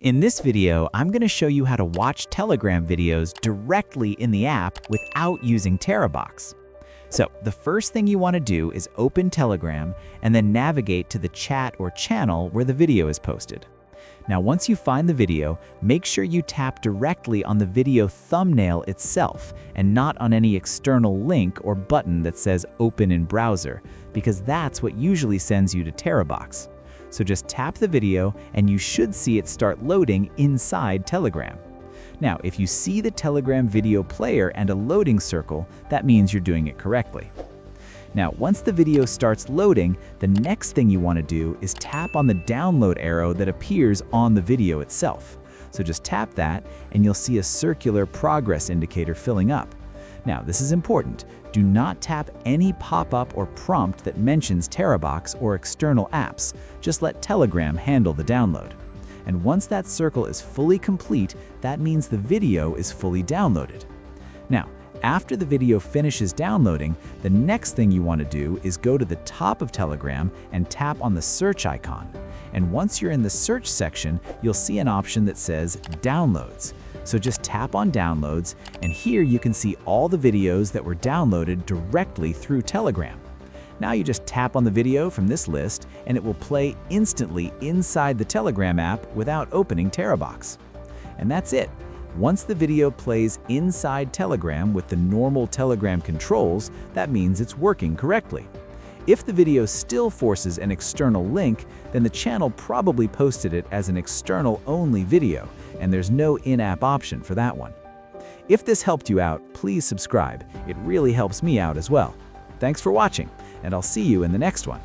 In this video, I'm going to show you how to watch Telegram videos directly in the app without using Terabox. So the first thing you want to do is open Telegram and then navigate to the chat or channel where the video is posted. Now, once you find the video, make sure you tap directly on the video thumbnail itself and not on any external link or button that says Open in Browser, because that's what usually sends you to Terabox. So just tap the video and you should see it start loading inside Telegram. Now, if you see the Telegram video player and a loading circle, that means you're doing it correctly. Now, once the video starts loading, the next thing you want to do is tap on the download arrow that appears on the video itself. So just tap that and you'll see a circular progress indicator filling up. Now, this is important. Do not tap any pop-up or prompt that mentions Terabox or external apps. Just let Telegram handle the download. And once that circle is fully complete, that means the video is fully downloaded. Now, after the video finishes downloading, the next thing you want to do is go to the top of Telegram and tap on the search icon. And once you're in the search section, you'll see an option that says Downloads. So just tap on Downloads, and here you can see all the videos that were downloaded directly through Telegram. Now you just tap on the video from this list, and it will play instantly inside the Telegram app without opening Terabox. And that's it. Once the video plays inside Telegram with the normal Telegram controls, that means it's working correctly. If the video still forces an external link, then the channel probably posted it as an external-only video, and there's no in-app option for that one. If this helped you out, please subscribe. It really helps me out as well. Thanks for watching, and I'll see you in the next one.